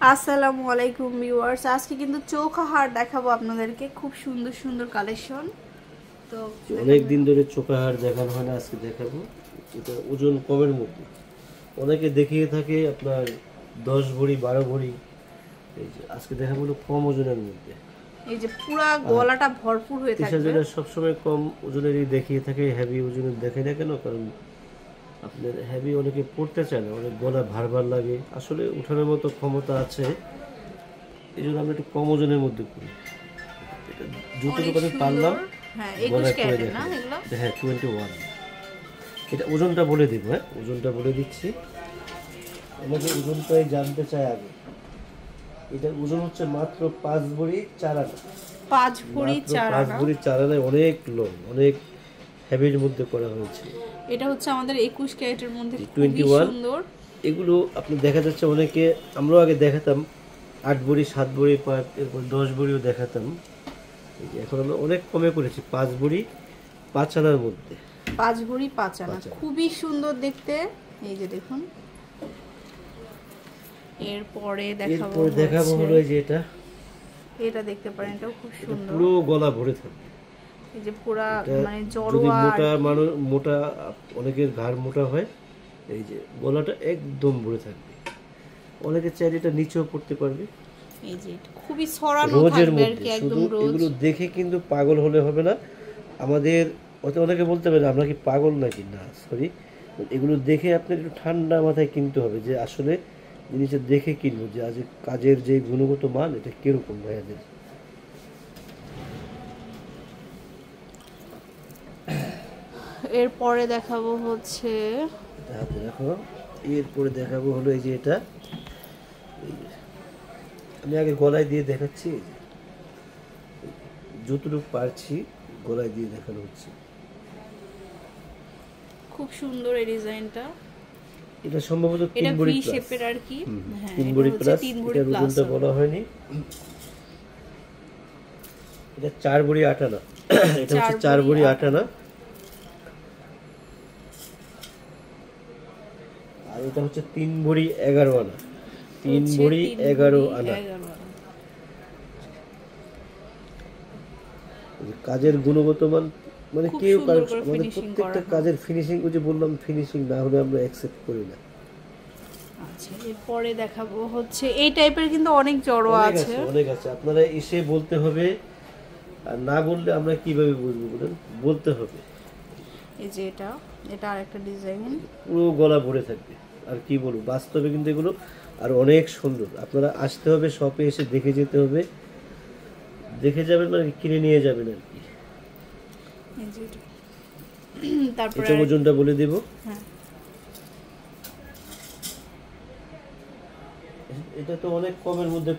আসসালামু আলাইকুম ভিউয়ার্স, আজকে কিন্তু চোখা হার দেখাবো আপনাদেরকে। খুব সুন্দর সুন্দর কালেকশন। তো অনেক দিন ধরে চোখা হার দেখানো হয় না, আজকে দেখাবো। এটা ওজন কমের মধ্যে অনেকে দেখিয়ে থাকে আপনার 10 ভরি 12 ভরি। এই যে আজকে দেখাবো হলো কম ওজনের মধ্যে। এই যে পুরা গলাটা ভরপুর হয়ে থাকবে। যেটা সবসময় কম ওজনেরই দেখিয়ে থাকে, হেভি ওজনের দেখে না কেন? কারণ আপনার হেভি অনেকে পড়তে চায় না, অনেক গলা ভার ভার লাগে। আসলে উঠানোর মতো ক্ষমতা আছে, এই জন্য আমরা একটু কম ওজনের মধ্যে করি। এটা যতটুকু আমি পারলাম হ্যাঁ, 21 গলায় করে ক্যারেটের না দেখাবো। এগুলো? হ্যাঁ, 21। এটা ওজনটা বলে দিব। হ্যাঁ, ওজনটা বলে দিচ্ছি। আমাকে ওজনটাই জানতে চাই আগে। এটার ওজন হচ্ছে মাত্র 5 ভরি 4 আনা। 5 ভরি 4 5 আনা। ভরি 4 আনায় অনেক লং, অনেক হেভির মধ্যে করা হয়েছে। এটা হচ্ছে আমাদের 21 ক্যারেটের মধ্যে, খুবই 21। সুন্দর। এগুলো আপনি দেখা যাচ্ছে অনেকে, আমরাও আগে দেখাতাম 8 ভরি 7 ভরি পার্ট, এরপর 10 ভরিও দেখাতাম। এখন আমরা অনেক কমে করেছি, 5 ভরি 5 আনার মধ্যে। 5 ভরি 5 আনা, খুবই সুন্দর দেখতে। এই যে দেখুন। এরপরে দেখাবো হলো এই যে এটা দেখতে পারেন, এটাও খুব সুন্দর। পুরো গলা ভরে থাকবে। এই যে পুরা মানে যদি জড়োয়া। মোটা অনেকের ঘাড় মোটা হয়, এই যে গলাটা একদম ভরে থাকবে। অনেকে চাইলে এটা নিচেও পড়তে পারবে। এই যে খুবই ছড়ানো রোজের থাকবে আর কি, মধ্যে একদম শুধু রোজ। এগুলো দেখে কিন্তু পাগল হলে হবে না। আমাদের অনেকে বলতে পারে আমরা কি পাগল নাকি? না, সরি। এগুলো দেখে আপনার একটু ঠান্ডা মাথায় কিনতে হবে, যে আসলে জিনিসটা দেখে কিনবো যে আজ কাজের যে গুণগত মান এটা কিরকম ভাইয়াদের। এরপরে দেখাবো হচ্ছে, হাতে রাখো। এরপরে দেখাবো হলো এই যে এটা। আমি আগে গলায় দিয়ে দেখাচ্ছি, যতটুকু পারছি গলায় দিয়ে দেখানো হচ্ছে। খুব সুন্দর এই ডিজাইনটা। এটা সম্ভবত 3 এটা ভরি ভি প্লাস। শেপের আর কি। হ্যাঁ, 3 এটা ভরি হচ্ছে প্লাস। 3 ভরি এটার প্লাস। ওজনটা বলা হয়নি। এটা 4 ভরি 8 আনা। এটা হচ্ছে 4 ভরি 8 আনা। আর এটা হচ্ছে 3 ভরি 11 আনা। 3 ভরি 11 আনা। কাজের গুণগত মান মানে কেউ আমাদের প্রত্যেকটা কাজের ফিনিশিং, ওই যে বললাম, ফিনিশিং না হলে আমরা অ্যাকসেপ্ট করি না। আচ্ছা, এরপরে দেখাবো হচ্ছে এই টাইপের কিন্তু অনেক জড়োয়া আছে। অনেক আছে, আপনারা এসে বলতে হবে। আর না বললে আমরা কিভাবে বুঝবো বলেন? বলতে হবে। এই যে এটা আরেকটা ডিজাইন, পুরো গলা ভরে থাকবে। আর কি বলবো, বাস্তবে কিন্তু এগুলো আর অনেক সুন্দর। আপনারা আসতে হবে, শপে এসে দেখে যেতে হবে। দেখে যাবেন মানে কিনে নিয়ে যাবেন আর কি। তারপর এটা ওজনটা বলে দেব। হ্যাঁ, এটা তো অনেক কমের মধ্যে